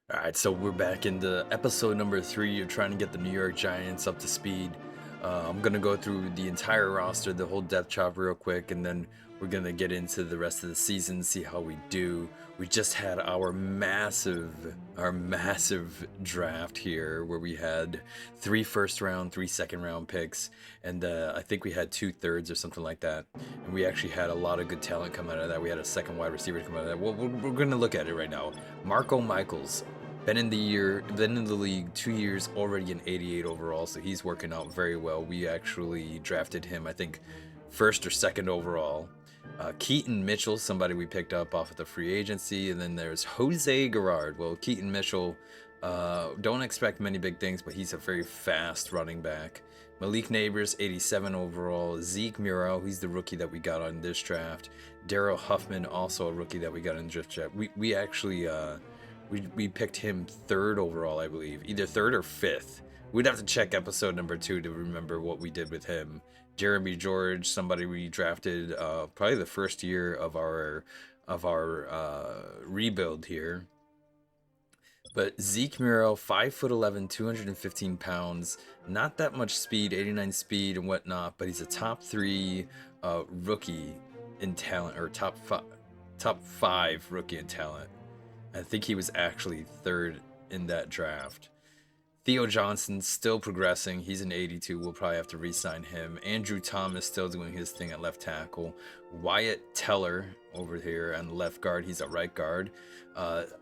All right, so we're back into episode number 3 of trying to get the New York Giants up to speed. I'm gonna go through the entire roster, the whole depth chart, real quick, and then we're gonna get into the rest of the season, see how we do. We just had our massive draft here, where we had 3 first round, 3 second round picks, and I think we had 2/3 or something like that. And we actually had a lot of good talent come out of that. We had a second wide receiver come out of that. Well, we're gonna look at it right now. Marco Michaels. Been in the league 2 years, already an 88 overall, so he's working out very well. We actually drafted him, I think, first or second overall. Keaton Mitchell, somebody we picked up off of the free agency, and then there's Jose Garrard. Well, Keaton Mitchell, don't expect many big things, but he's a very fast running back. Malik Neighbors, 87 overall. Zeke Muro, he's the rookie that we got on this draft. Daryl Huffman, also a rookie that we got in this draft. We actually we picked him third overall, I believe, either third or fifth. We'd have to check episode number 2 to remember what we did with him. Jeremy George, somebody we drafted probably the first year of our rebuild here. But Zeke Muro, 5'11", 215 pounds, not that much speed, 89 speed and whatnot, but he's a top 3 rookie in talent, or top 5 rookie in talent. I think he was actually third in that draft. Theo Johnson still progressing. He's an 82. We'll probably have to re-sign him. Andrew Thomas still doing his thing at left tackle. Wyatt Teller over here on left guard. He's a right guard.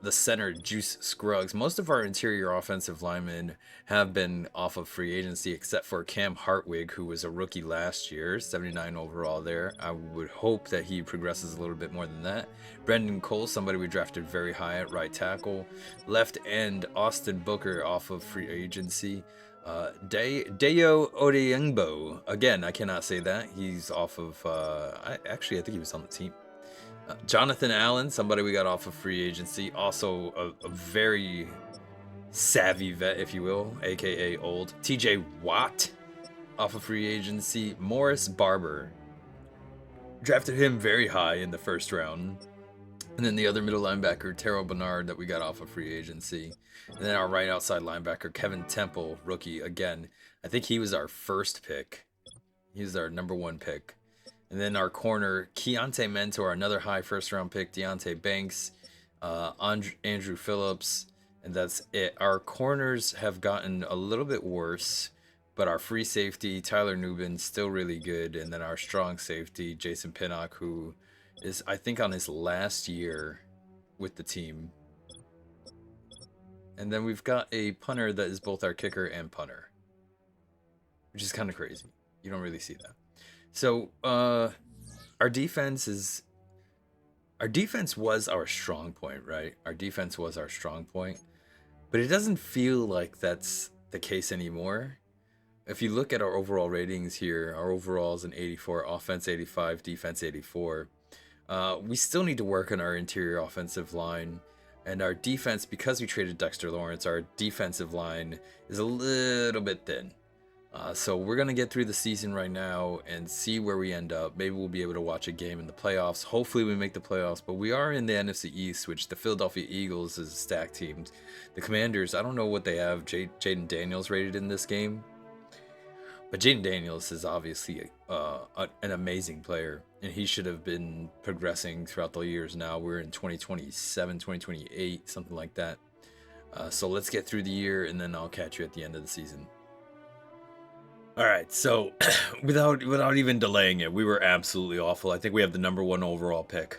The center, Juice Scruggs. Most of our interior offensive linemen have been off of free agency, except for Cam Hartwig, who was a rookie last year, 79 overall there. I would hope that he progresses a little bit more than that. Brendan Cole, somebody we drafted very high at right tackle. Left end, Austin Booker off of free agency. Deo Odeyingbo, again, I cannot say that. He's off of, I think he was on the team. Jonathan Allen, somebody we got off of free agency, also a very savvy vet, if you will, aka old. TJ Watt off of free agency. Morris Barber, drafted him very high in the first round. And then the other middle linebacker, Terrell Bernard, that we got off of free agency. And then our right outside linebacker, Kevin Temple, rookie. Again, I think he was our first pick. He was our number 1 pick. And then our corner, Keontae Mentor, another high first round pick, Deontay Banks, Andrew Phillips, and that's it. Our corners have gotten a little bit worse, but our free safety, Tyler Nubin, still really good. And then our strong safety, Jason Pinnock, who is, I think, on his last year with the team. And then we've got a punter that is both our kicker and punter, which is kind of crazy. You don't really see that. So our defense was our strong point, right? Our defense was our strong point, but it doesn't feel like that's the case anymore. If you look at our overall ratings here, our overall is an 84, offense 85, defense 84. We still need to work on our interior offensive line, and our defense, because we traded Dexter Lawrence, our defensive line is a little bit thin. So we're going to get through the season right now and see where we end up. Maybe we'll be able to watch a game in the playoffs. Hopefully we make the playoffs, but we are in the NFC East, which the Philadelphia Eagles is a stacked team. The Commanders, I don't know what they have Jaden Daniels rated in this game, but Jaden Daniels is obviously an amazing player, and he should have been progressing throughout the years now. We're in 2027, 2028, something like that. So let's get through the year, and then I'll catch you at the end of the season. All right, so without even delaying it, we were absolutely awful. I think we have the number 1 overall pick.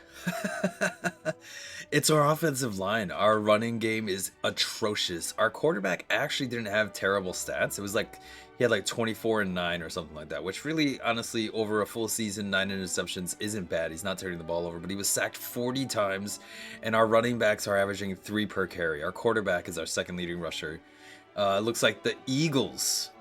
It's our offensive line. Our running game is atrocious. Our quarterback actually didn't have terrible stats. It was like he had like 24 and 9 or something like that, which really, honestly, over a full season, 9 interceptions isn't bad. He's not turning the ball over, but he was sacked 40 times, and our running backs are averaging 3 per carry. Our quarterback is our second leading rusher. It looks like the Eagles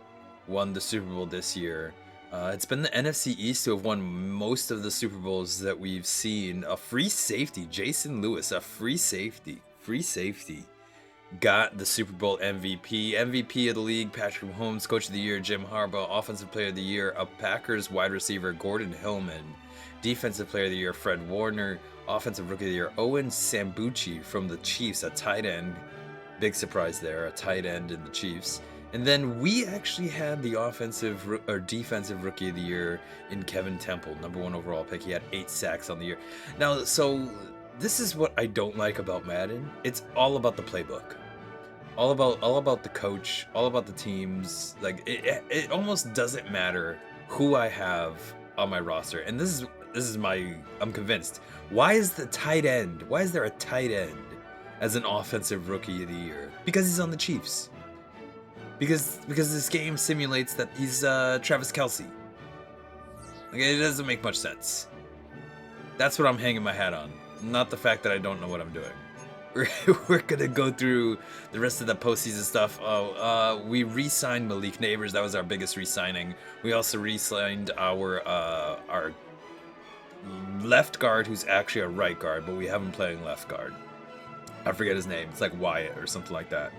won the Super Bowl this year. It's been the NFC East who have won most of the Super Bowls that we've seen. A free safety, Jason Lewis, a free safety, got the Super Bowl MVP of the league, Patrick Mahomes, Coach of the Year, Jim Harbaugh, Offensive Player of the Year, a Packers wide receiver, Gordon Hillman, Defensive Player of the Year, Fred Warner, Offensive Rookie of the Year, Owen Sambucci from the Chiefs, a tight end, Big surprise there, a tight end in the Chiefs. And then we actually had the or defensive rookie of the year in Kevin Temple, number one overall pick. He had 8 sacks on the year. Now, so this is what I don't like about Madden. It's all about the playbook, all about the coach, all about the teams. Like it almost doesn't matter who I have on my roster. And this is my I'm convinced. Why is the tight end? Why is there a tight end as an offensive rookie of the year? Because he's on the Chiefs. Because this game simulates that he's Travis Kelce. Like, it doesn't make much sense. That's what I'm hanging my hat on, not the fact that I don't know what I'm doing. We're gonna go through the rest of the postseason stuff. We re-signed Malik Neighbors. That was our biggest re-signing. We also re-signed our left guard, who's actually a right guard, but we have him playing left guard. I forget his name. It's like Wyatt or something like that.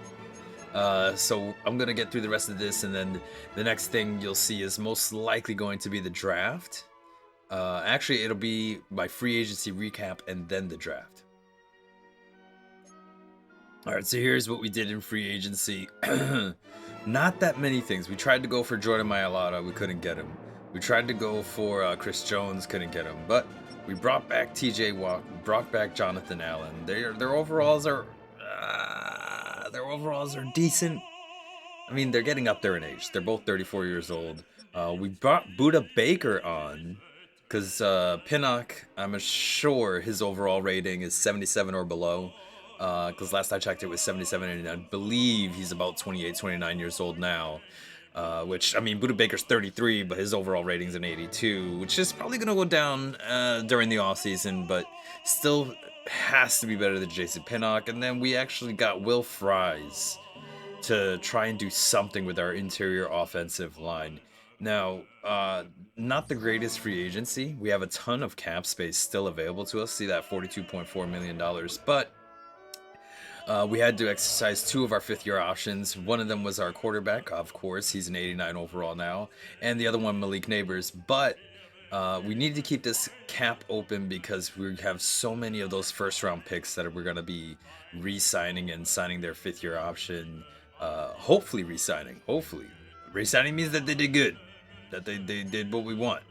So I'm gonna get through the rest of this, and then the next thing you'll see is most likely going to be the draft. Actually, it'll be my free agency recap and then the draft. All right, so here's what we did in free agency. Not that many things. We tried to go for Jordan Mailata, we couldn't get him. We tried to go for Chris Jones, couldn't get him. But we brought back T.J. Watt, brought back Jonathan Allen. Their overalls are decent. I mean, they're getting up there in age. They're both 34 years old. We brought Buda Baker on because Pinnock, I'm sure his overall rating is 77 or below. Because last I checked, it was 77, and I believe he's about 28, 29 years old now. Which, I mean, Buda Baker's 33, but his overall rating's an 82, which is probably going to go down during the offseason, but still has to be better than Jason Pinnock. And then we actually got Will Fries to try and do something with our interior offensive line. Now, not the greatest free agency. We have a ton of cap space still available to us. See that $42.4 million. But we had to exercise 2 of our fifth-year options. One of them was our quarterback, of course. He's an 89 overall now. And the other one, Malik Neighbors. But we need to keep this cap open because we have so many of those first-round picks that we're going to be re-signing and signing their fifth-year option. Hopefully re-signing. Hopefully. Re-signing means that they did good. That they did what we want.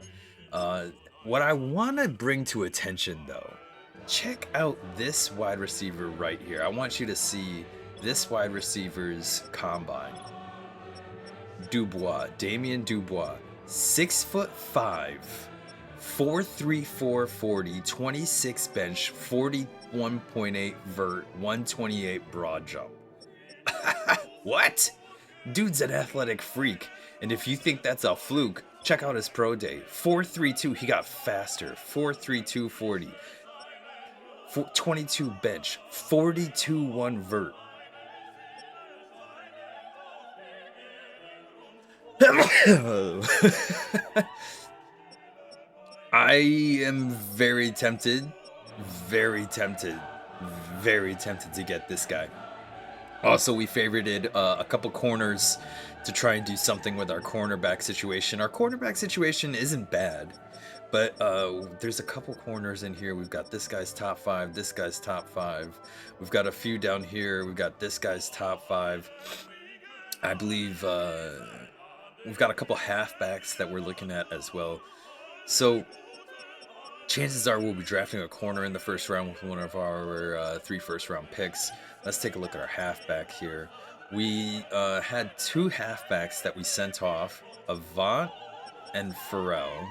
What I want to bring to attention, though, check out this wide receiver right here. I want you to see this wide receiver's combine. Dubois, Damian Dubois, 6'5", 4.34 40, 26 bench, 41.8 vert, 128 broad jump. What? Dude's an athletic freak, and if you think that's a fluke, check out his pro day. 4.32, he got faster. 4.32 40. 22 bench, 42.1 vert. I am very tempted to get this guy. Also, we favorited a couple corners to try and do something with our cornerback situation. Our cornerback situation isn't bad, but there's a couple corners in here. We've got this guy's top 5, this guy's top 5. We've got a few down here. We've got this guy's top 5. I believe we've got a couple halfbacks that we're looking at as well. So chances are we'll be drafting a corner in the first round with one of our 3 first-round picks. Let's take a look at our halfback here. We had 2 halfbacks that we sent off, Avant and Pharrell.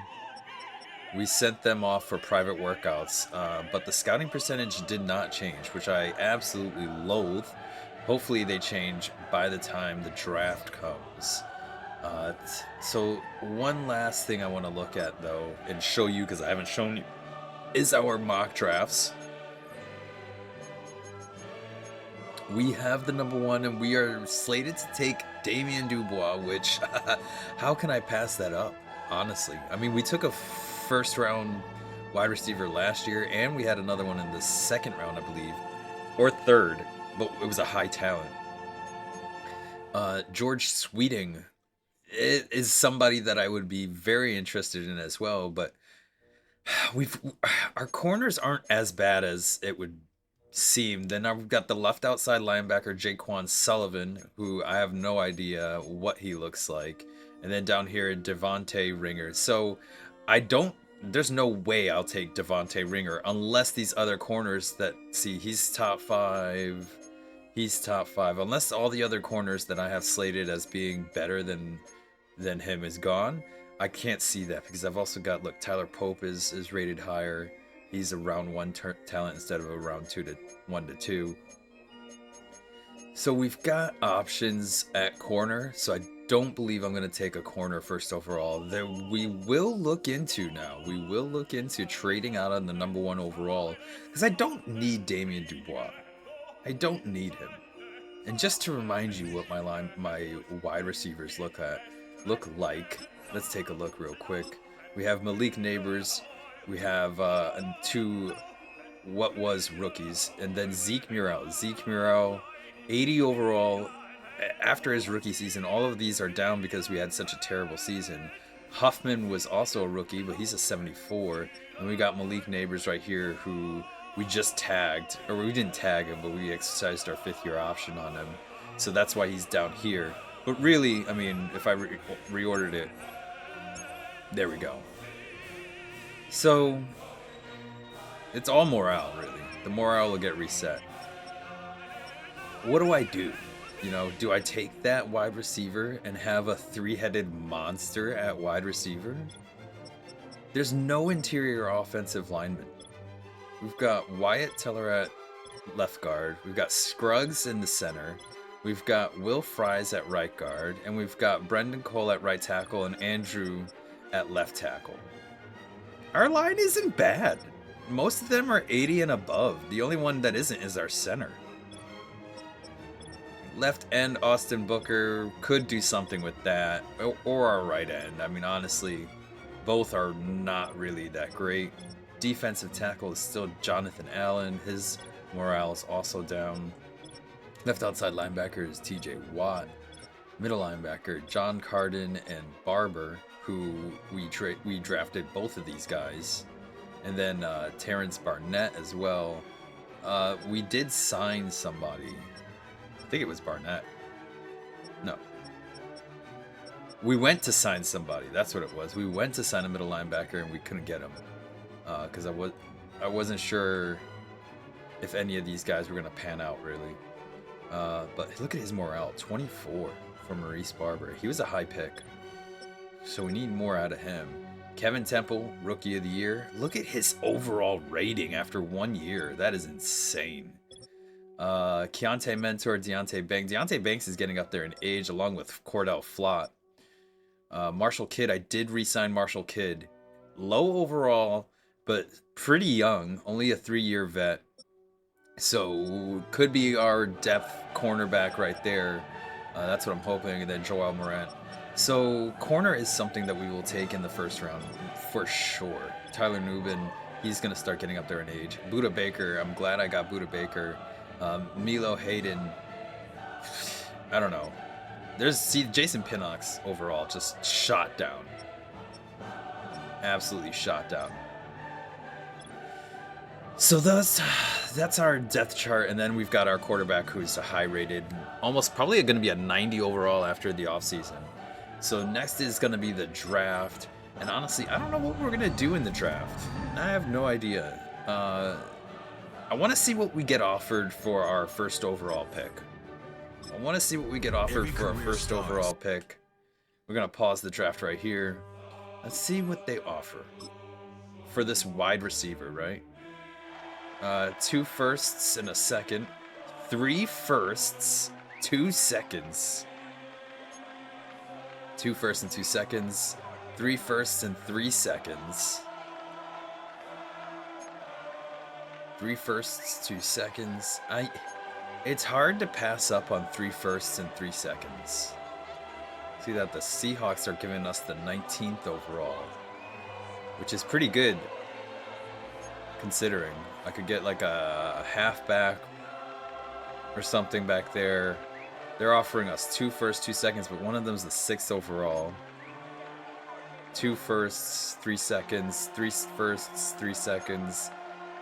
We sent them off for private workouts, but the scouting percentage did not change, which I absolutely loathe. Hopefully they change by the time the draft comes. So one last thing I want to look at, though, and show you, because I haven't shown you, is our mock drafts. We have the number 1, and we are slated to take Damian Dubois, which, how can I pass that up, honestly? I mean, we took a first-round wide receiver last year, and we had another one in the second round, I believe, or third, but it was a high talent. George Sweeting is somebody that I would be very interested in as well, but our corners aren't as bad as it would seam. Then I've got the left outside linebacker Jaquan Sullivan, who I have no idea what he looks like. And then down here, Devontae Ringer. So I don't. There's no way I'll take Devontae Ringer unless these other corners that see he's top five. He's top five. Unless all the other corners that I have slated as being better than him is gone. I can't see that because I've also got, look, Tyler Pope is rated higher. He's a round one talent instead of a round 1 to 2. So we've got options at corner. So I don't believe I'm going to take a corner first overall. That we will look into now. We will look into trading out on the number 1 overall because I don't need Damian Dubois. I don't need him. And just to remind you what my wide receivers look like. Let's take a look real quick. We have Malik Neighbors. We have 2 what was rookies, and then Zeke Murrell. Zeke Murrell, 80 overall. After his rookie season, all of these are down because we had such a terrible season. Huffman was also a rookie, but he's a 74. And we got Malik Neighbors right here, who we just tagged, or we didn't tag him, but we exercised our 5th-year option on him. So that's why he's down here. But really, I mean, if I reordered it, there we go. So it's all morale, really. The morale will get reset. What do I do? You know, do I take that wide receiver and have a 3-headed monster at wide receiver? There's no interior offensive lineman. We've got Wyatt Teller at left guard. We've got Scruggs in the center. We've got Will Fries at right guard. And we've got Brendan Cole at right tackle and Andrew at left tackle. Our line isn't bad. Most of them are 80 and above. The only one that isn't is our center. Left end Austin Booker could do something with that, or our right end. I mean, honestly, both are not really that great. Defensive tackle is still Jonathan Allen. His morale is also down. Left outside linebacker is TJ Watt. Middle linebacker John Carden and Barber, who we drafted both of these guys. And then Terrence Barnett as well. We did sign somebody. I think it was Barnett. No. We went to sign somebody. That's what it was. We went to sign a middle linebacker and we couldn't get him. Because I wasn't sure if any of these guys were going to pan out, really. But look at his morale. 24 for Maurice Barber. He was a high pick. So we need more out of him. Kevin Temple, Rookie of the Year. Look at his overall rating after 1 year. That is insane. Keontae Mentor, Deontay Banks. Deontay Banks is getting up there in age along with Cordell Flott. Marshall Kidd. I did re-sign Marshall Kidd. Low overall, but pretty young. Only a 3-year vet. So could be our depth cornerback right there. That's what I'm hoping. And then Joel Morant. So corner is something that we will take in the first round for sure. Tyler Nubin, he's going to start getting up there in age. Budda Baker, I'm glad I got Budda Baker. Milo Hayden, I don't know. Jason Pinnock's overall just shot down. Absolutely shot down. So that's our depth chart, and then we've got our quarterback who's a high rated, almost probably going to be a 90 overall after the offseason. So next is going to be the draft, and honestly, I don't know what we're going to do in the draft. I have no idea. I want to see what we get offered for our first overall pick. We're going to pause the draft right here. Let's see what they offer for this wide receiver, right? 2 firsts and a second. 3 firsts, 2 seconds. 2 firsts and 2 seconds. 3 firsts and 3 seconds. 3 firsts, 2 seconds. It's hard to pass up on 3 firsts and 3 seconds. See that the Seahawks are giving us the 19th overall, which is pretty good considering. I could get like a halfback or something back there. They're offering us 2 firsts, 2 seconds, but one of them's the 6th overall. 2 firsts, 3 seconds, 3 firsts, 3 seconds,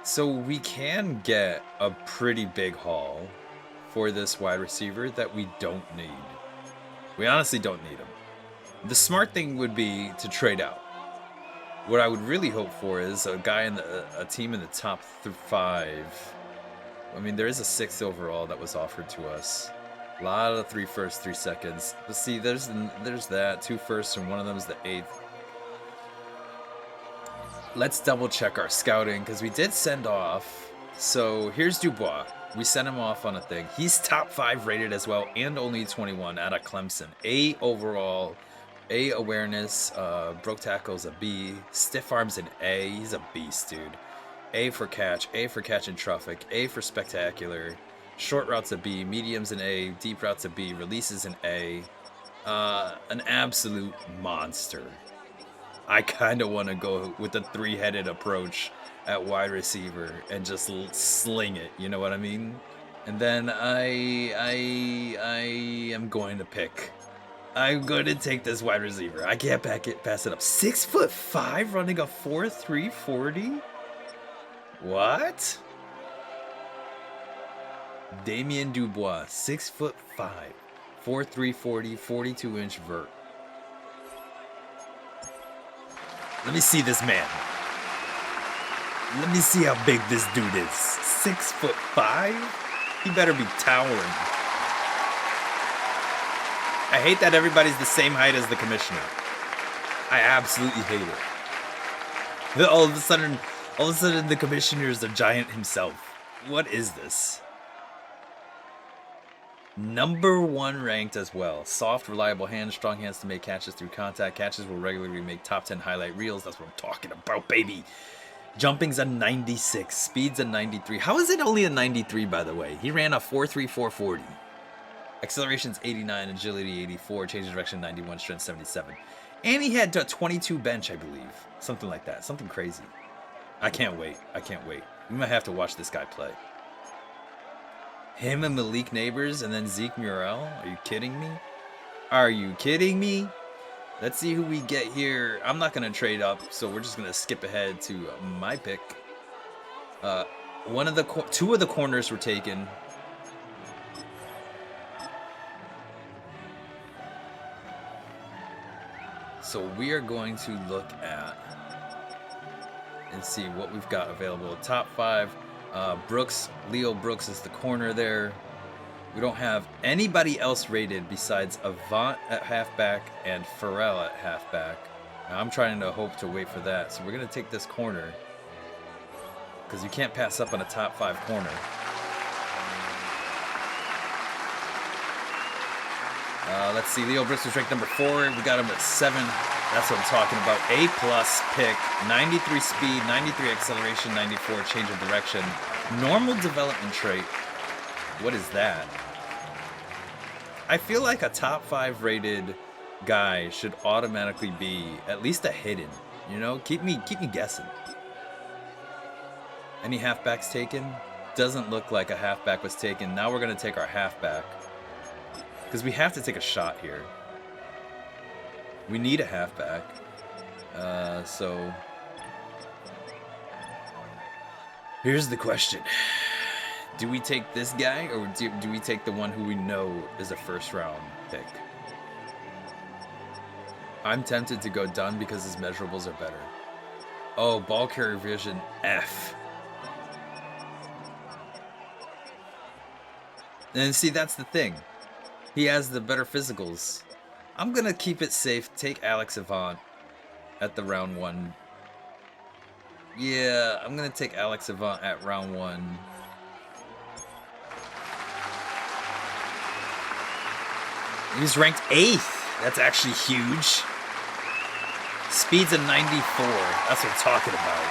So we can get a pretty big haul for this wide receiver that we don't need. We honestly don't need him. The smart thing would be to trade out. What I would really hope for is a guy in a team in the top 5. I mean, there is a 6th overall that was offered to us. A lot of 3 firsts, 3 seconds. But see, there's that 2 firsts, and one of them is the 8th. Let's double check our scouting because we did send off. So here's Dubois. We sent him off on a thing. He's top 5 rated as well, and only 21 out of Clemson. A overall, A awareness, broke tackles a B, stiff arms an A. He's a beast, dude. A for catch in traffic, A for spectacular, short routes a B, mediums an A, deep routes a B, releases an A. An absolute monster. I kind of want to go with the 3-headed approach at wide receiver and just sling it, you know what I mean? And then I am going to pick. I'm going to take this wide receiver. I can't pass it up. 6'5", running a 4.3 40. What? Damien Dubois, 6'5", 4.3 40, 42-inch vert. Let me see this man. Let me see how big this dude is. 6'5"? He better be towering. I hate that everybody's the same height as the commissioner. I absolutely hate it. All of a sudden the commissioner is a giant himself. What is this? Number 1 ranked as well. Soft, reliable hands, strong hands to make catches through contact. Catches will regularly make top 10 highlight reels. That's what I'm talking about, baby. Jumping's a 96. Speed's a 93. How is it only a 93, by the way? He ran a 4.3 440. Acceleration's 89, agility 84, change of direction 91, strength 77. And he had a 22 bench, I believe. Something like that. Something crazy. I can't wait. I can't wait. We might have to watch this guy play. Him and Malik Neighbors and then Zeke Murrell? Are you kidding me? Are you kidding me? Let's see who we get here. I'm not going to trade up, so we're just going to skip ahead to my pick. Two of the corners were taken. So we are going to look at and see what we've got available. Top 5. Brooks, Leo Brooks is the corner there. We don't have anybody else rated besides Avant at halfback and Farrell at halfback. Now, I'm trying to hope to wait for that. So we're going to take this corner because you can't pass up on a top 5 corner. Let's see. Leo Brooks was ranked number 4. We got him at 7. That's what I'm talking about. A+ pick, 93 speed, 93 acceleration, 94 change of direction. Normal development trait. What is that? I feel like a top 5 rated guy should automatically be at least a hidden. You know, keep me guessing. Any halfbacks taken? Doesn't look like a halfback was taken. Now we're gonna take our halfback because we have to take a shot here. We need a halfback. So here's the question. Do we take this guy or do we take the one who we know is a first-round pick? I'm tempted to go Dunn because his measurables are better. Oh, ball carrier vision F. And see, that's the thing. He has the better physicals. I'm going to keep it safe. Take Alex Avant at the round 1. Yeah, I'm going to take Alex Avant at round 1. He's ranked 8th. That's actually huge. Speed's a 94. That's what I'm talking about.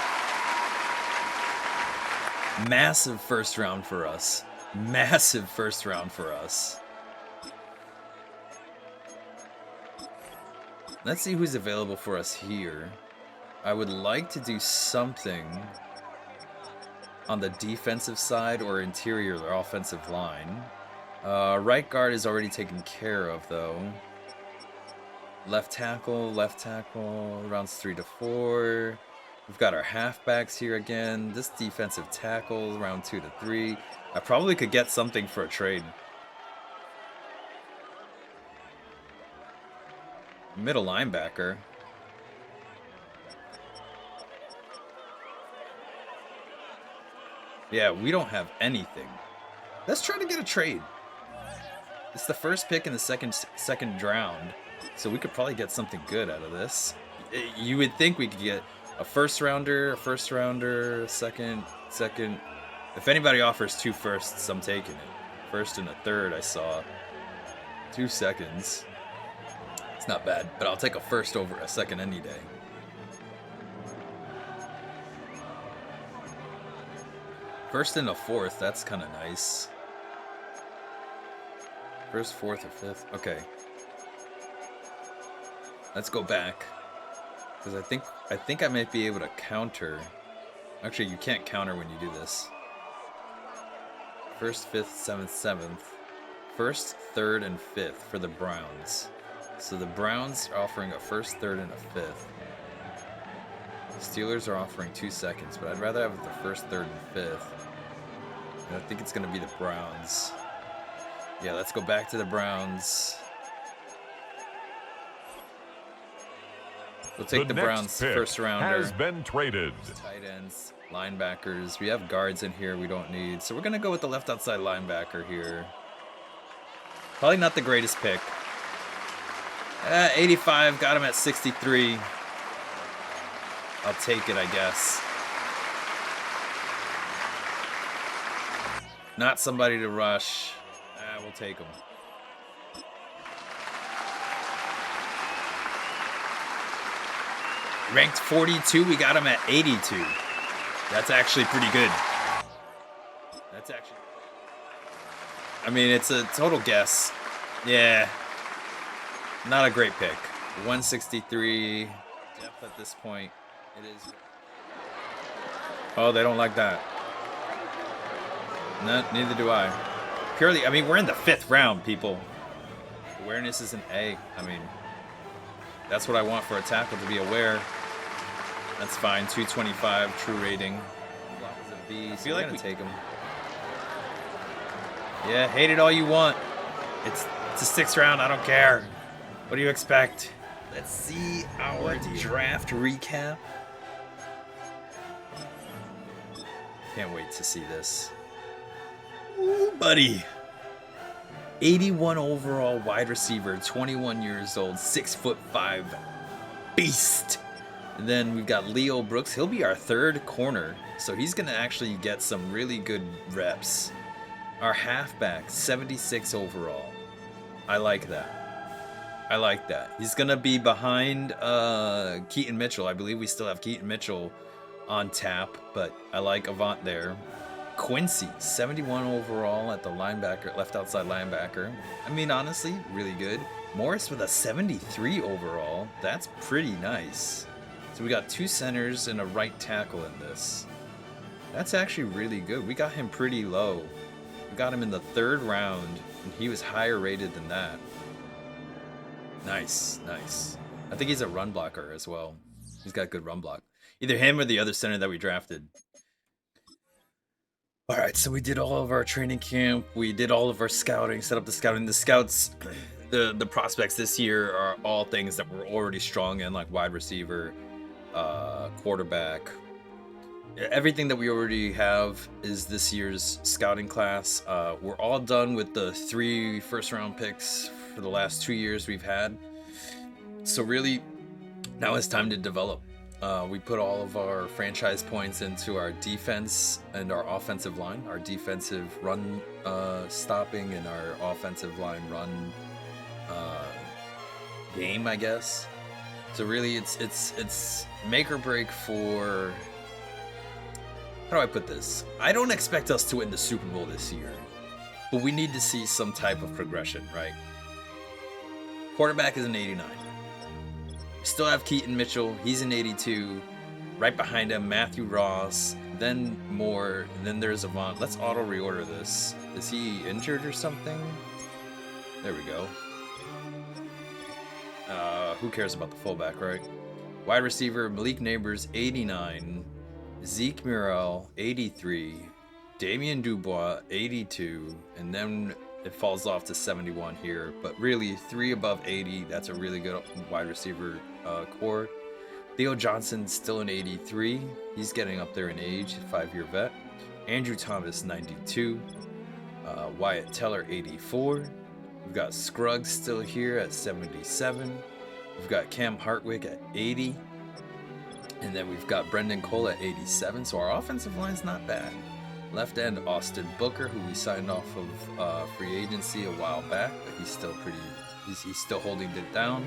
Massive first round for us. Massive first round for us. Let's see who's available for us here. I would like to do something on the defensive side or interior or offensive line. Right guard is already taken care of, though. Left tackle, rounds 3 to 4. We've got our halfbacks here again. This defensive tackle, round 2 to 3. I probably could get something for a trade. Middle linebacker. Yeah, we don't have anything. Let's try to get a trade. It's the first pick in the second round, so we could probably get something good out of this. You would think we could get a first rounder, second. If anybody offers 2 firsts, I'm taking it. First and a third, I saw. 2 seconds. It's not bad, but I'll take a first over a second any day. First and a fourth, that's kind of nice. First, fourth, or fifth. Okay. Let's go back. Because I think I might be able to counter. Actually, you can't counter when you do this. First, fifth, seventh. First, third, and fifth for the Browns. So the Browns are offering a first, third, and a fifth. Steelers are offering 2 seconds, but I'd rather have the first, third, and fifth. And I think it's going to be the Browns. Yeah, let's go back to the Browns. We'll take the Browns first rounder. Has been traded. Tight ends, linebackers. We have guards in here we don't need. So we're going to go with the left outside linebacker here. Probably not the greatest pick. 85, got him at 63. I'll take it, I guess. Not somebody to rush. We'll take him. Ranked 42, we got him at 82. That's actually pretty good. That's actually... I mean, it's a total guess. Yeah. Not a great pick. 163. Depth at this point. It is... Oh, they don't like that. No, neither do I. Purely, I mean, we're in the 5th round, people. Awareness is an A. I mean, that's what I want for a tackle, to be aware. That's fine. 225 true rating. Block is a B, so I feel like we're gonna take him. Yeah, hate it all you want. It's a 6th round. I don't care. What do you expect? Let's see our draft recap. Can't wait to see this. Ooh, buddy. 81 overall wide receiver, 21 years old, 6'5" beast. And then we've got Leo Brooks. He'll be our 3rd corner, so he's going to actually get some really good reps. Our halfback, 76 overall. I like that. I like that. He's going to be behind Keaton Mitchell. I believe we still have Keaton Mitchell on tap, but I like Avant there. Quincy, 71 overall at the linebacker, left outside linebacker. I mean, honestly, really good. Morris with a 73 overall. That's pretty nice. So we got 2 centers and a right tackle in this. That's actually really good. We got him pretty low. We got him in the 3rd round, and he was higher rated than that. Nice, nice. I think he's a run blocker as well. He's got good run block. Either him or the other center that we drafted. All right, so we did all of our training camp. We did all of our scouting, set up the scouting. The scouts, the prospects this year are all things that we're already strong in, like wide receiver, quarterback. Everything that we already have is this year's scouting class. We're all done with the 3 first-round picks for the last 2 years we've had. So really, now it's time to develop. We put all of our franchise points into our defense and our offensive line, our defensive run stopping and our offensive line run game, I guess. So really, it's make or break for. How do I put this? I don't expect us to win the Super Bowl this year, but we need to see some type of progression, right? Quarterback is an 89. Still have Keaton Mitchell. He's an 82. Right behind him, Matthew Ross. Then Moore. Then there's Avant. Let's auto reorder this. Is he injured or something? There we go. Who cares about the fullback, right? Wide receiver, Malik Neighbors, 89. Zeke Murrell, 83. Damian Dubois, 82. And then it falls off to 71 here. But really, 3 above 80. That's a really good wide receiver core. Theo Johnson, still an 83. He's getting up there in age, 5-year vet. Andrew Thomas, 92. Wyatt Teller, 84. We've got Scruggs still here at 77. We've got Cam Hartwig at 80. And then we've got Brendan Cole at 87. So our offensive line's not bad. Left end, Austin Booker, who we signed off of free agency a while back, but he's still he's still holding it down.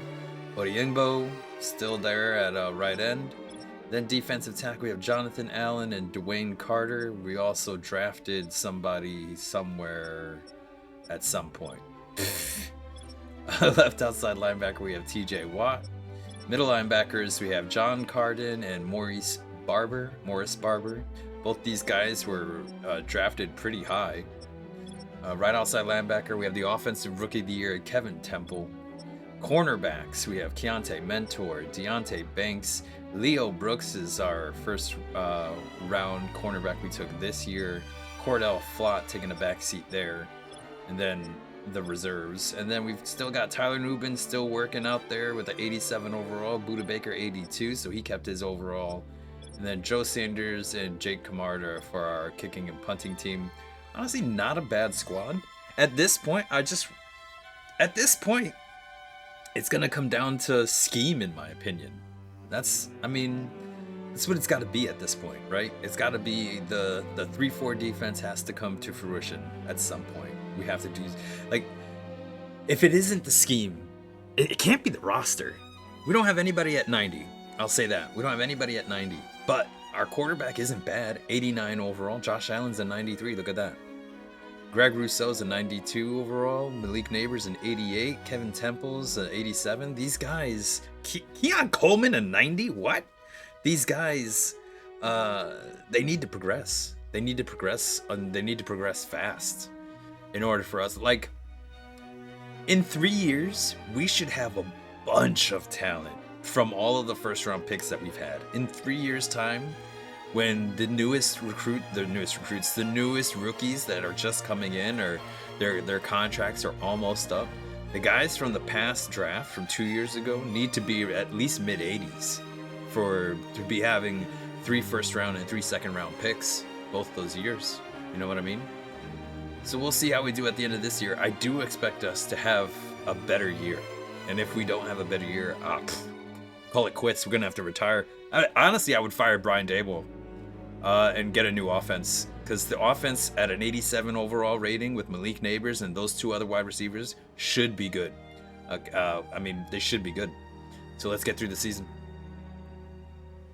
Odiengbo, still there at right end. Then defensive tackle, we have Jonathan Allen and Dwayne Carter. We also drafted somebody somewhere at some point. Left outside linebacker, we have TJ Watt. Middle linebackers, we have John Carden and Morris Barber. Both these guys were drafted pretty high. Right outside linebacker, we have the offensive rookie of the year, Kevin Temple. Cornerbacks, we have Keontae Mentor, Deontay Banks. Leo Brooks is our first round cornerback we took this year. Cordell Flott taking a back seat there. And then the reserves. And then we've still got Tyler Nubin still working out there with the 87 overall. Buda Baker 82, so he kept his overall. And then Joe Sanders and Jake Camarda for our kicking and punting team. Honestly, not a bad squad. At this point, it's going to come down to scheme, in my opinion. That's what it's got to be at this point, right? It's got to be the 3-4 defense has to come to fruition at some point. We have to do, like, if it isn't the scheme, it can't be the roster. We don't have anybody at 90. I'll say that. We don't have anybody at 90. But our quarterback isn't bad. 89 overall. Josh Allen's a 93. Look at that. Greg Rousseau's a 92 overall. Malik Neighbors an 88. Kevin Temple's an 87. These guys... Keon Coleman a 90? What? These guys, they need to progress. They need to progress, and they need to progress fast in order for us. Like, in 3 years, we should have a bunch of talent from all of the first-round picks that we've had. In 3 years' time, when the newest rookies that are just coming in, or their contracts are almost up, the guys from the past draft from 2 years ago need to be at least mid-80s to be having 3 first-round and 3 second-round picks both those years. You know what I mean? So we'll see how we do at the end of this year. I do expect us to have a better year. And if we don't have a better year, call it quits. We're going to have to retire. Honestly, I would fire Brian Daboll and get a new offense. Because the offense at an 87 overall rating with Malik Neighbors and those 2 other wide receivers should be good. They should be good. So let's get through the season.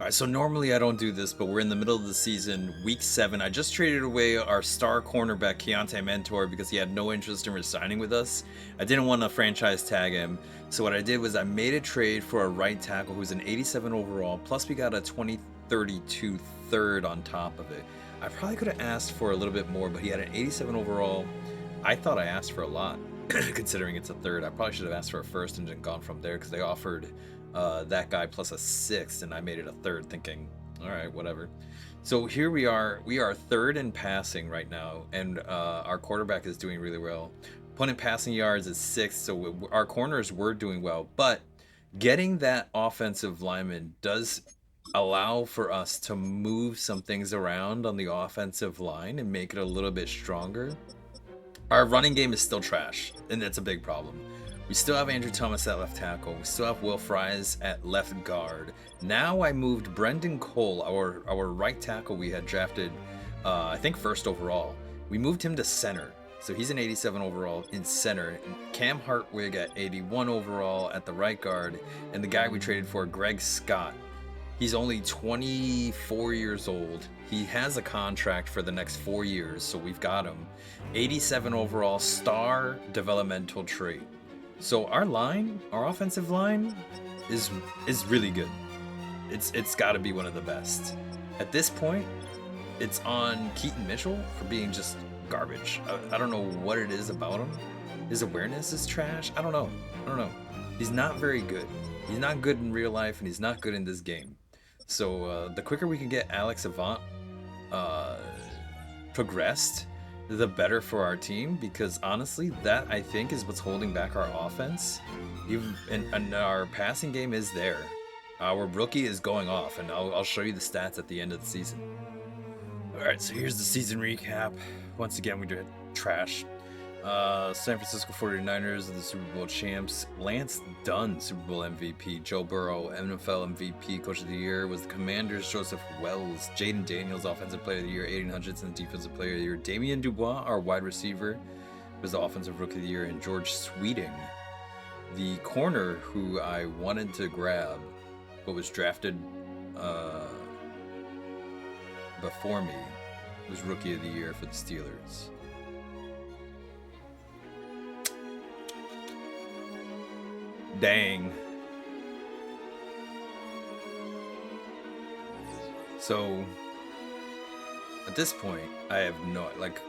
All right, so normally I don't do this, but we're in the middle of the season, week 7. I just traded away our star cornerback, Keontae Mentor, because he had no interest in resigning with us. I didn't want to franchise tag him. So what I did was I made a trade for a right tackle who's an 87 overall, plus we got a 2032 third on top of it. I probably could have asked for a little bit more, but he had an 87 overall. I thought I asked for a lot, considering it's a third. I probably should have asked for a first and then gone from there, because they offered that guy plus a 6th, and I made it a third, thinking, all right, whatever. So here we are 3rd in passing right now, and our quarterback is doing really well. Opponent passing yards is 6th, so our corners were doing well, but getting that offensive lineman does allow for us to move some things around on the offensive line and make it a little bit stronger. Our running game is still trash, and that's a big problem. We still have Andrew Thomas at left tackle. We still have Will Fries at left guard. Now I moved Brendan Cole, our right tackle we had drafted, I think 1st overall. We moved him to center. So he's an 87 overall in center. And Cam Hartwig at 81 overall at the right guard. And the guy we traded for, Greg Scott. He's only 24 years old. He has a contract for the next 4 years, so we've got him. 87 overall, star developmental trait. So our offensive line is really good. It's got to be one of the best. At this point, it's on Keaton Mitchell for being just garbage. I don't know what it is about him. His awareness is trash. I don't know. He's not very good. He's not good in real life, and he's not good in this game. So the quicker we can get Alex Avant uh, progressed, the better for our team. Because honestly, that I think is what's holding back our offense. Even and our passing game is there. Our rookie is going off, and I'll show you the stats at the end of the season. All right, so here's the season recap. Once again, we did trash. San Francisco 49ers are the Super Bowl champs. Lance Dunn, Super Bowl MVP. Joe Burrow, NFL MVP, Coach of the Year. Was the Commanders, Joseph Wells. Jaden Daniels, Offensive Player of the Year. Aiden Hutchinson, Defensive Player of the Year. Damian Dubois, our wide receiver, was the Offensive Rookie of the Year. And George Sweeting, the corner who I wanted to grab, but was drafted before me, was Rookie of the Year for the Steelers. Dang. So at this point, I have no, like,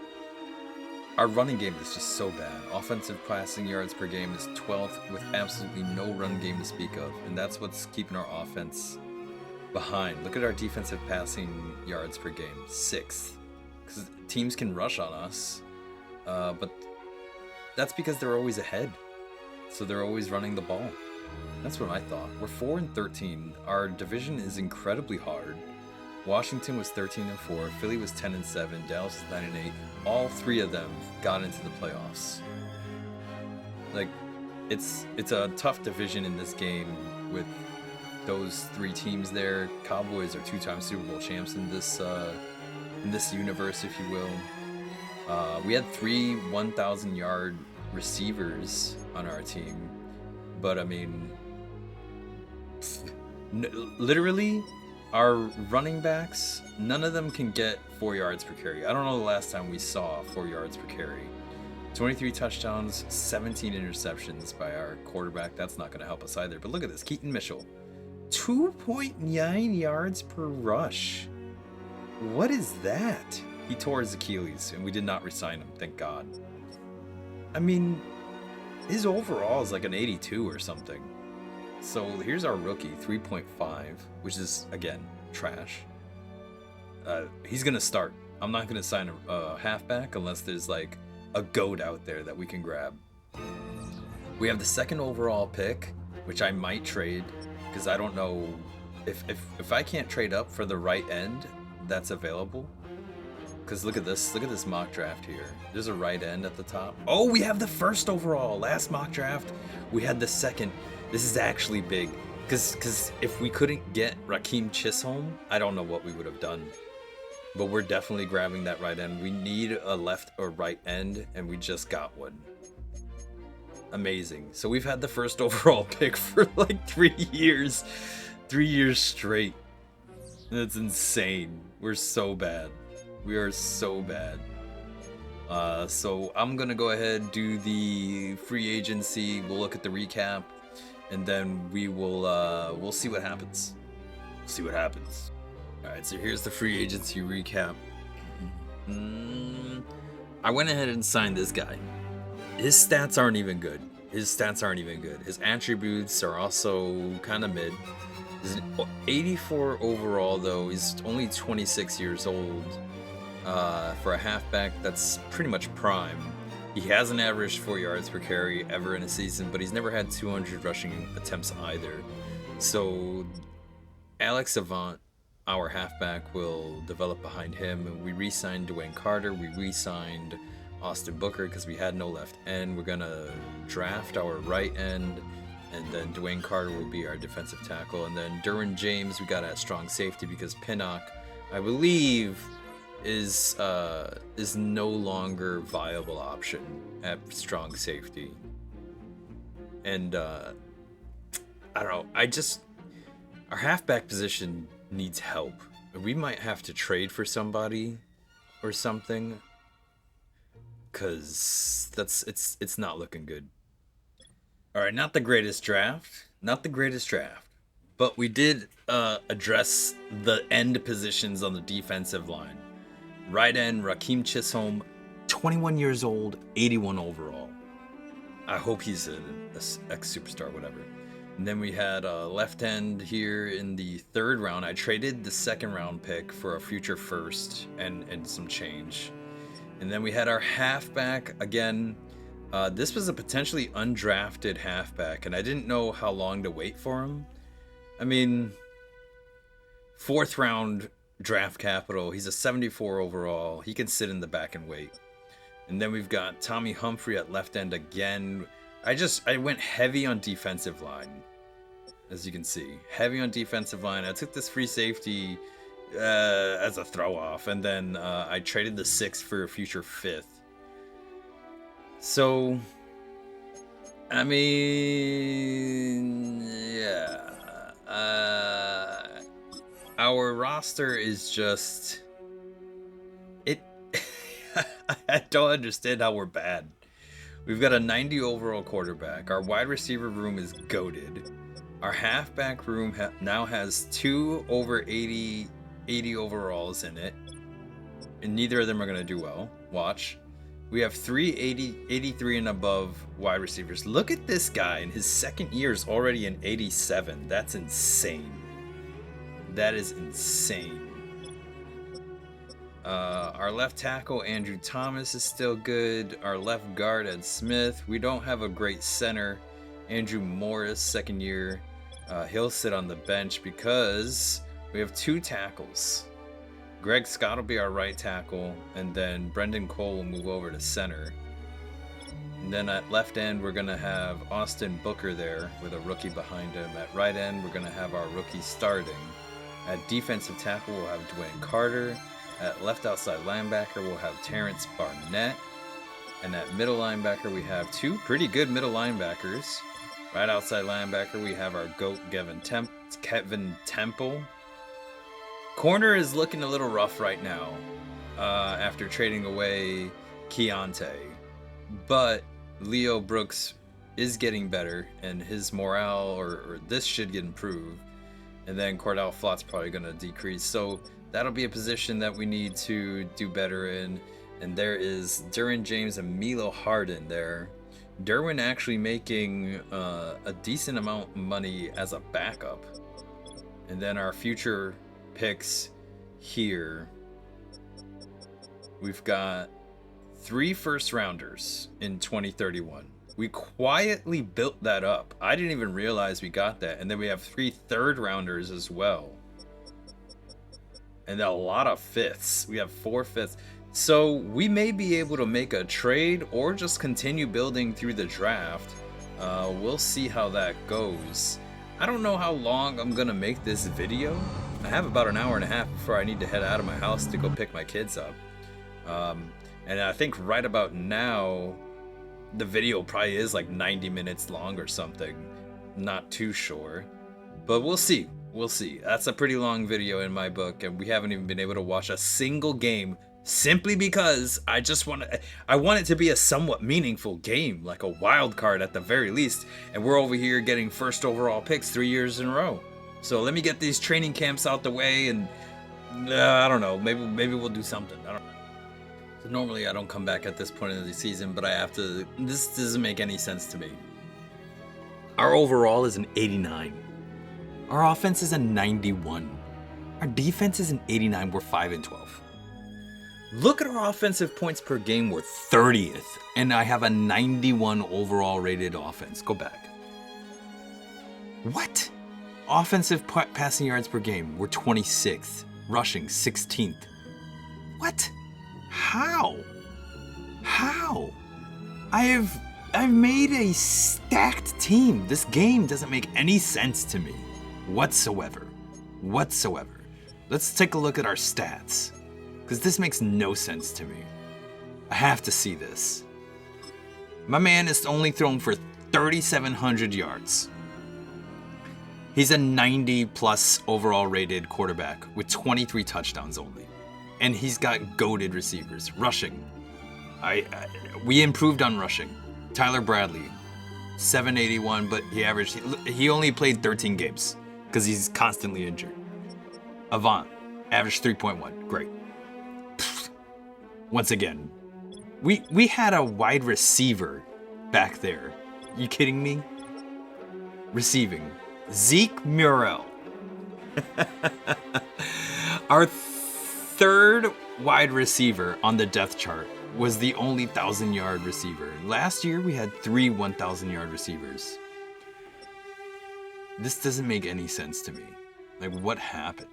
our running game is just so bad. Offensive passing yards per game is 12th with absolutely no run game to speak of, and that's what's keeping our offense behind. Look at our defensive passing yards per game, 6th, because teams can rush on us, but that's because they're always ahead. So they're always running the ball. That's what I thought. We're 4-13. Our division is incredibly hard. Washington was 13-4. Philly was 10-7. Dallas is 9-8. All 3 of them got into the playoffs. Like, it's a tough division in this game with those 3 teams there. Cowboys are 2-time Super Bowl champs in this universe, if you will. We had 3 1,000-yard receivers on our team, but I mean, literally our running backs, none of them can get 4 yards per carry. I don't know the last time we saw 4 yards per carry. 23 touchdowns, 17 interceptions by our quarterback. That's not going to help us either. But look at this, Keaton Mitchell, 2.9 yards per rush. What is that? He tore his Achilles, and we did not re-sign him, thank God. I mean, his overall is like an 82 or something. So here's our rookie, 3.5, which is, again, trash. He's going to start. I'm not going to sign a halfback unless there's like a GOAT out there that we can grab. We have the 2nd overall pick, which I might trade, because I don't know if I can't trade up for the right end that's available. Because look at this mock draft here. There's a right end at the top. Oh, we have the 1st overall. Last mock draft, we had the 2nd. This is actually big. Because if we couldn't get Raheem Chisholm, I don't know what we would have done. But we're definitely grabbing that right end. We need a left or right end, and we just got one. Amazing. So we've had the 1st overall pick for like 3 years. 3 years straight. That's insane. We're so bad. We are so bad. So I'm gonna go ahead and do the free agency. We'll look at the recap, and then we'll see what happens. See what happens. All right. So here's the free agency recap. I went ahead and signed this guy. His stats aren't even good. His attributes are also kind of mid. He's an 84 overall though. He's only 26 years old. For a halfback, that's pretty much prime. He hasn't averaged 4 yards per carry ever in a season, but he's never had 200 rushing attempts either. So Alex Avant, our halfback, will develop behind him. And we re-signed Dwayne Carter. We re-signed Austin Booker because we had no left end. We're gonna draft our right end, and then Dwayne Carter will be our defensive tackle. And then Derwin James, we got at strong safety because Pinnock, I believe, is no longer viable option at strong safety. And I don't know, our halfback position needs help. We might have to trade for somebody or something, cause it's not looking good. All right, not the greatest draft, but we did address the end positions on the defensive line. Right end, Raheem Chisholm, 21 years old, 81 overall. I hope he's an ex superstar, whatever. And then we had a left end here in the 3rd round. I traded the 2nd round pick for a future first and some change. And then we had our halfback again. This was a potentially undrafted halfback, and I didn't know how long to wait for him. I mean, 4th round draft capital. He's a 74 overall. He can sit in the back and wait. And then we've got Tommy Humphrey at left end again. I went heavy on defensive line, as you can see. Heavy on defensive line. I took this free safety as a throw off, and then I traded the 6th for a future 5th. So, I mean, yeah. Our roster is just... I don't understand how we're bad. We've got a 90 overall quarterback. Our wide receiver room is goated. Our halfback room now has 2 over 80 overalls in it. And neither of them are going to do well. Watch. We have 3 83 and above wide receivers. Look at this guy. In his 2nd year is already an 87. That's insane. That is insane. Our left tackle, Andrew Thomas, is still good. Our left guard, Ed Smith. We don't have a great center. Andrew Morris, 2nd year. He'll sit on the bench because we have 2 tackles. Greg Scott will be our right tackle, and then Brendan Cole will move over to center. And then at left end, we're going to have Austin Booker there with a rookie behind him. At right end, we're going to have our rookie starting. At defensive tackle, we'll have Dwayne Carter. At left outside linebacker, we'll have Terrence Barnett. And at middle linebacker, we have 2 pretty good middle linebackers. Right outside linebacker, we have our GOAT, Kevin Temple. Corner is looking a little rough right now after trading away Keontae. But Leo Brooks is getting better, and his morale, or this should get improved. And then Cordell Flott's probably going to decrease. So that'll be a position that we need to do better in. And there is Derwin James and Milo Harden there. Derwin actually making a decent amount of money as a backup. And then our future picks here. We've got 3 first rounders in 2031. We quietly built that up. I didn't even realize we got that. And then we have 3 third rounders as well. And a lot of 5ths. We have 4 5ths. So we may be able to make a trade or just continue building through the draft. We'll see how that goes. I don't know how long I'm going to make this video. I have about an hour and a half before I need to head out of my house to go pick my kids up. And I think right about now, the video probably is like 90 minutes long or something. Not too sure. But we'll see. We'll see. That's a pretty long video in my book, and we haven't even been able to watch a single game simply because I want it to be a somewhat meaningful game, like a wild card at the very least. And we're over here getting first overall picks 3 years in a row. So let me get these training camps out the way, and I don't know. Maybe we'll do something. I don't know. So normally I don't come back at this point of the season, but I have to. This doesn't make any sense to me. Our overall is an 89. Our offense is a 91. Our defense is an 89. We're 5-12. Look at our offensive points per game. We're 30th, and I have a 91 overall rated offense. Go back. What? Offensive passing yards per game. We're 26th. Rushing 16th. What? How? I've made a stacked team. This game doesn't make any sense to me whatsoever. Let's take a look at our stats, because this makes no sense to me. I have to see this. My man is only thrown for 3,700 yards. He's a 90 plus overall rated quarterback with 23 touchdowns only. And he's got goated receivers. Rushing. We improved on rushing. Tyler Bradley, 781, but he only played 13 games because he's constantly injured. Avant, averaged 3.1. Great. Once again, we had a wide receiver back there. You kidding me? Receiving, Zeke Murrell. Our third wide receiver on the depth chart was the only 1,000-yard receiver. Last year, we had 3 1,000-yard receivers. This doesn't make any sense to me. Like, what happened?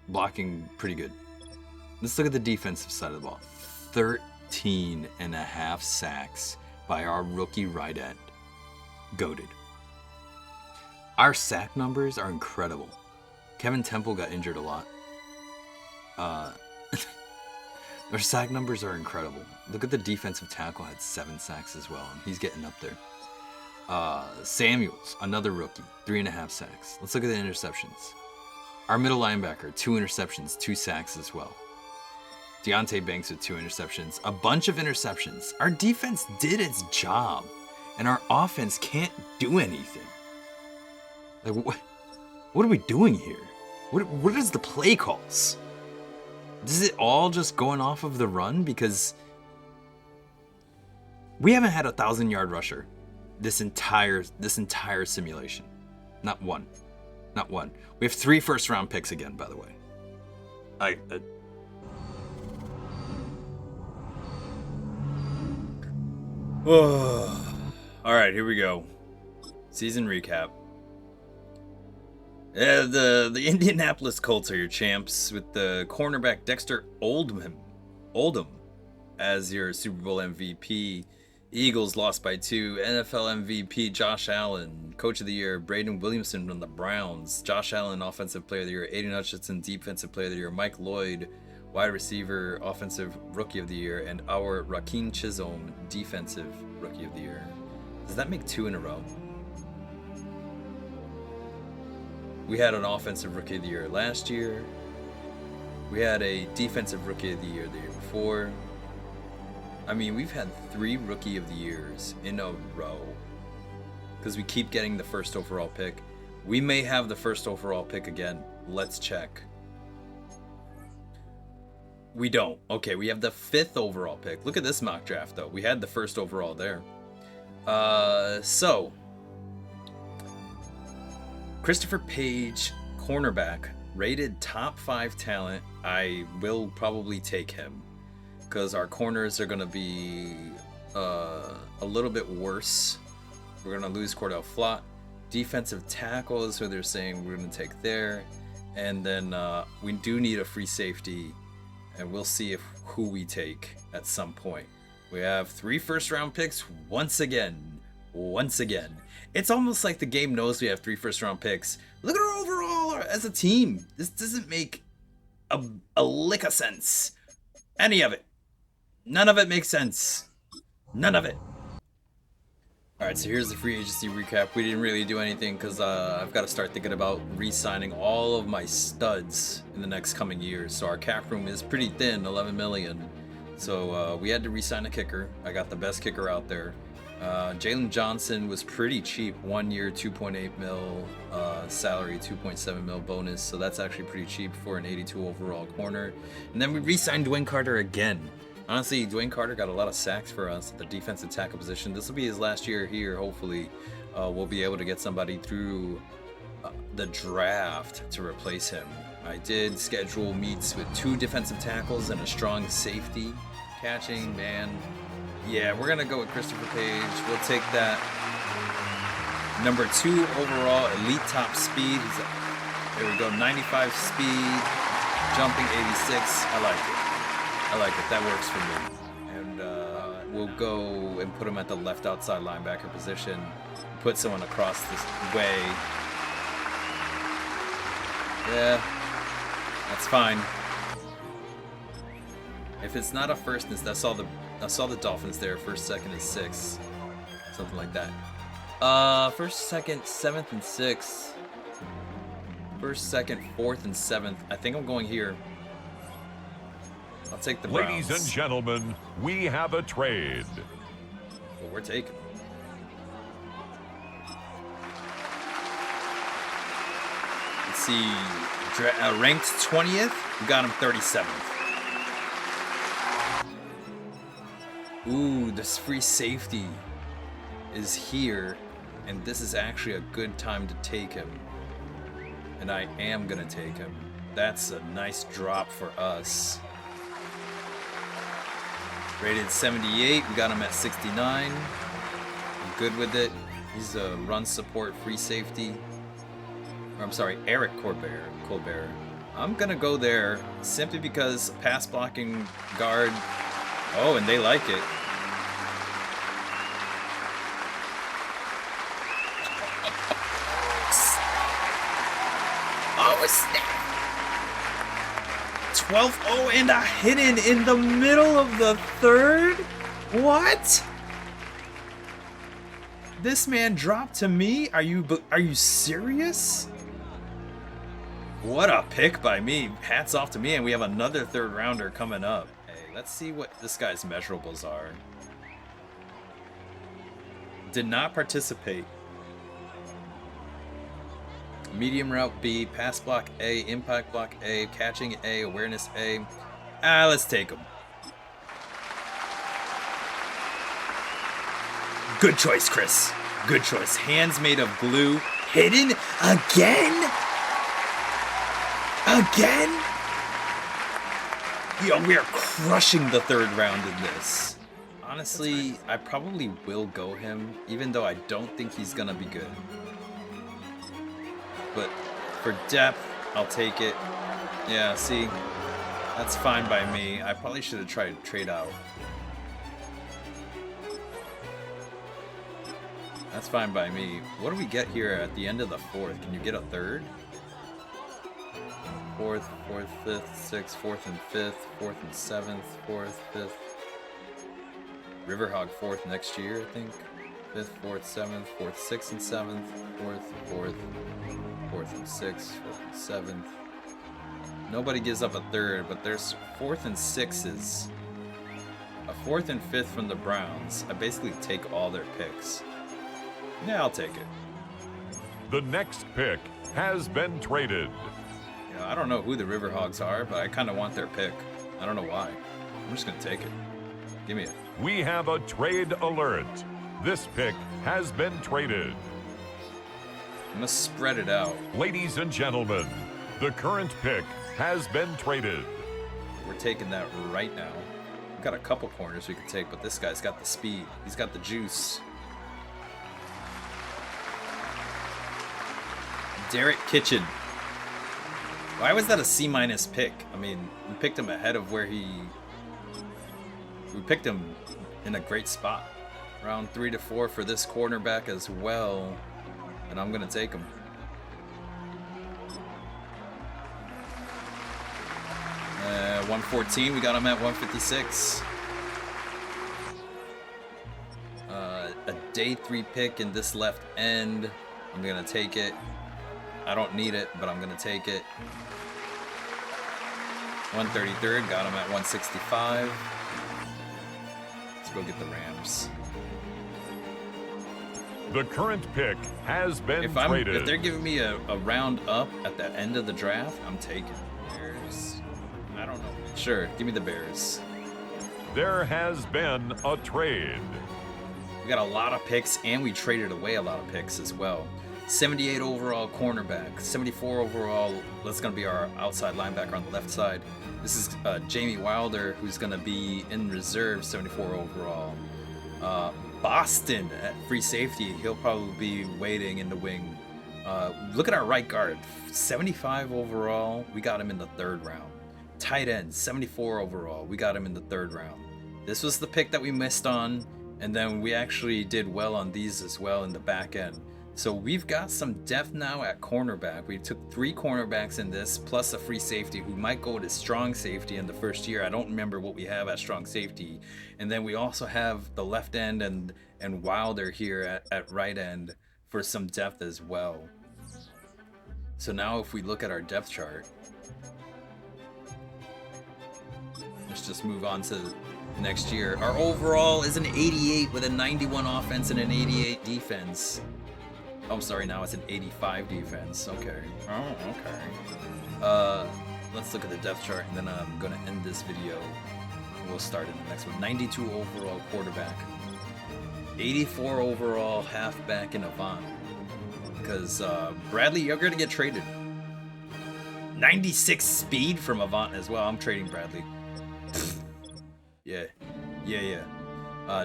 Blocking pretty good. Let's look at the defensive side of the ball. 13.5 sacks by our rookie right end. Goated. Our sack numbers are incredible. Kevin Temple got injured a lot. Our sack numbers are incredible. Look at the defensive tackle, had 7 sacks as well, and he's getting up there. Samuels, another rookie, 3.5 sacks. Let's look at the interceptions. Our middle linebacker, 2 interceptions, 2 sacks as well. Deontay Banks with 2 interceptions, a bunch of interceptions. Our defense did its job, and our offense can't do anything. Like, what are we doing here? What is the play calls? Is it all just going off of the run? Because we haven't had a 1,000-yard rusher this entire simulation. Not one. Not one. We have 3 first-round picks again, by the way. All right, here we go. Season recap. The Indianapolis Colts are your champs with the cornerback Dexter Oldham as your Super Bowl MVP. Eagles lost by 2. NFL MVP Josh Allen. Coach of the Year Braden Williamson from the Browns. Josh Allen Offensive Player of the Year. Aiden Hutchinson Defensive Player of the Year. Mike Lloyd Wide Receiver Offensive Rookie of the Year. And our Rakeem Chisholm Defensive Rookie of the Year. Does that make 2 in a row? We had an Offensive Rookie of the Year last year. We had a Defensive Rookie of the Year the year before. I mean, we've had 3 Rookie of the Years in a row. Because we keep getting the first overall pick. We may have the first overall pick again. Let's check. We don't. Okay, we have the 5th overall pick. Look at this mock draft, though. We had the first overall there. So... Christopher Page, cornerback, rated top 5 talent. I will probably take him because our corners are going to be a little bit worse. We're going to lose Cordell Flott. Defensive tackle is who they're saying we're going to take there. And then we do need a free safety, and we'll see who we take at some point. We have 3 first-round picks once again. It's almost like the game knows we have 3 first-round picks. Look at our overall as a team. This doesn't make a lick of sense. Any of it. None of it makes sense. None of it. Alright, so here's the free agency recap. We didn't really do anything because I've got to start thinking about re-signing all of my studs in the next coming years. So our cap room is pretty thin, 11 million. So we had to re-sign a kicker. I got the best kicker out there. Jalen Johnson was pretty cheap, 1 year, 2.8 mil, salary, 2.7 mil bonus, so that's actually pretty cheap for an 82 overall corner. And then we re-signed Dwayne Carter again. Honestly, Dwayne Carter got a lot of sacks for us at the defensive tackle position. This will be his last year here, hopefully. We'll be able to get somebody through the draft to replace him. I did schedule meets with 2 defensive tackles and a strong safety. Catching, man. Yeah, we're going to go with Christopher Page. We'll take that. Number 2 overall, elite top speed. There we go, 95 speed, jumping 86. I like it. That works for me. And we'll go and put him at the left outside linebacker position. Put someone across this way. Yeah, that's fine. If it's not a first, I saw the Dolphins there. First, second, and 6th, something like that. First, second, 7th, and 6th. First, second, 4th, and 7th. I think I'm going here. I'll take the Browns. Ladies and gentlemen, we have a trade. Well, we're taking. Let's see. Ranked 20th. We got him 37th. Ooh, this free safety is here, and this is actually a good time to take him. And I am gonna take him. That's a nice drop for us. Rated 78, we got him at 69. I'm good with it. He's a run support free safety. Or I'm sorry, Eric Colbert. I'm gonna go there simply because pass blocking guard. Oh, and they like it. Oh, snap! 12-0 and a hidden in the middle of the third? What? This man dropped to me? Are you serious? What a pick by me. Hats off to me, and we have another third rounder coming up. Hey, let's see what this guy's measurables are. Did not participate. Medium route B, pass block A, impact block A, catching A, awareness A. Let's take him. Good choice, Chris. Good choice. Hands made of glue. Hidden again? Again? Yo, we are crushing the third round in this. Honestly, I probably will go him, even though I don't think he's gonna be good. But for depth, I'll take it. Yeah, see? That's fine by me. I probably should have tried to trade out. That's fine by me. What do we get here at the end of the fourth? Can you get a third? Fourth, fifth, sixth, fourth and fifth, fourth and seventh, fourth, fifth. Riverhog fourth next year, I think. Fifth, fourth, seventh, fourth, sixth and seventh, fourth and sixth, fourth and seventh. Nobody gives up a third, but there's fourth and sixes. A fourth and fifth from the Browns. I basically take all their picks. Yeah, I'll take it. The next pick has been traded. You know, I don't know who the Riverhogs are, but I kind of want their pick. I don't know why. I'm just going to take it. Give me it. We have a trade alert. This pick has been traded. I'm going to spread it out. Ladies and gentlemen, the current pick has been traded. We're taking that right now. We've got a couple corners we could take, but this guy's got the speed. He's got the juice. Derek Kitchen. Why was that a C- pick? I mean, we picked him ahead of where we picked him in a great spot. Round 3 to 4 for this cornerback as well. And I'm going to take him. Uh, 114, we got him at 156. A day 3 pick in this left end. I'm going to take it. I don't need it, but I'm going to take it. 133rd, got him at 165. Let's go get the Rams. The current pick has been traded. If they're giving me a round up at the end of the draft, I'm taking Bears. I don't know. Sure, give me the Bears. There has been a trade. We got a lot of picks, and we traded away a lot of picks as well. 78 overall cornerback, 74 overall. That's going to be our outside linebacker on the left side. This is Jamie Wilder, who's going to be in reserve, 74 overall. Boston at free safety. He'll probably be waiting in the wing. Look at our right guard, 75 overall. We got him in the 3rd round. Tight end, 74 overall. We got him in the 3rd round. This was the pick that we missed on, and then we actually did well on these as well in the back end. So we've got some depth now at cornerback. We took 3 cornerbacks in this, plus a free safety who might go to strong safety in the first year. I don't remember what we have at strong safety. And then we also have the left end and Wilder here at right end for some depth as well. So now if we look at our depth chart, let's just move on to the next year. Our overall is an 88 with a 91 offense and an 88 defense. Oh, I'm sorry, now it's an 85 defense. Okay. Oh, okay. Let's look at the depth chart, and then I'm going to end this video we'll start in the next one. 92 overall quarterback. 84 overall halfback in Avant. Because Bradley, you're going to get traded. 96 speed from Avant as well. I'm trading Bradley. Yeah.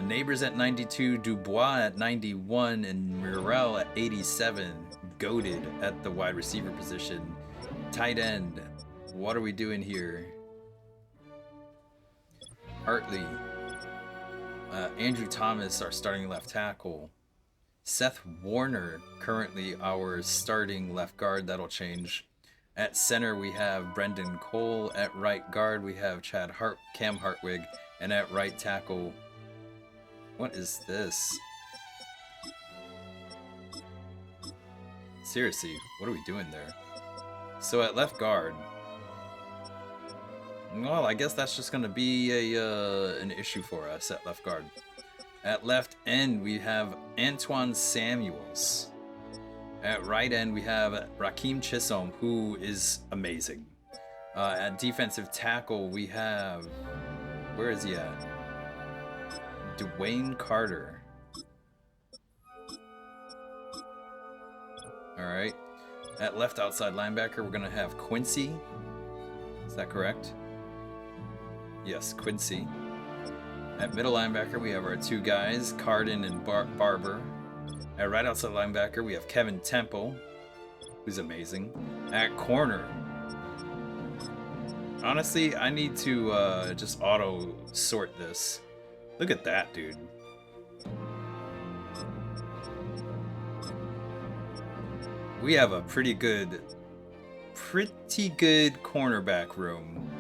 Neighbors at 92, Dubois at 91, and Murrell at 87. Goated at the wide receiver position. Tight end. What are we doing here? Hartley. Andrew Thomas, our starting left tackle. Seth Warner, currently our starting left guard. That'll change. At center, we have Brendan Cole. At right guard, we have Cam Hartwig. And at right tackle, what is this? Seriously, what are we doing there? So at left guard, well, I guess that's just going to be an issue for us at left guard. At left end, we have Antoine Samuels. At right end, we have Raheem Chisholm, who is amazing. At defensive tackle, we have... Where is he at? Dwayne Carter. Alright. At left outside linebacker, we're going to have Quincy. Is that correct? Yes, Quincy. At middle linebacker, we have our two guys, Carden and Barber. At right outside linebacker, we have Kevin Temple, who's amazing. At corner, honestly, I need to just auto sort this. Look at that, dude. We have a pretty good cornerback room.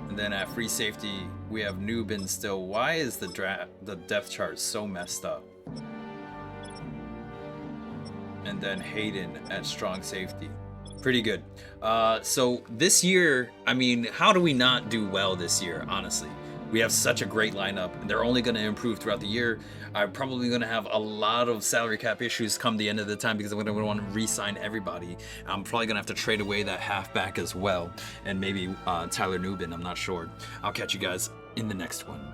And then at free safety, we have Newbin still. Why is the depth chart so messed up? And then Hayden at strong safety. Pretty good. So this year, I mean, how do we not do well this year, honestly? We have such a great lineup, and they're only going to improve throughout the year. I'm probably going to have a lot of salary cap issues come the end of the time because I'm going to want to re-sign everybody. I'm probably going to have to trade away that halfback as well, and maybe Tyler Newbin, I'm not sure. I'll catch you guys in the next one.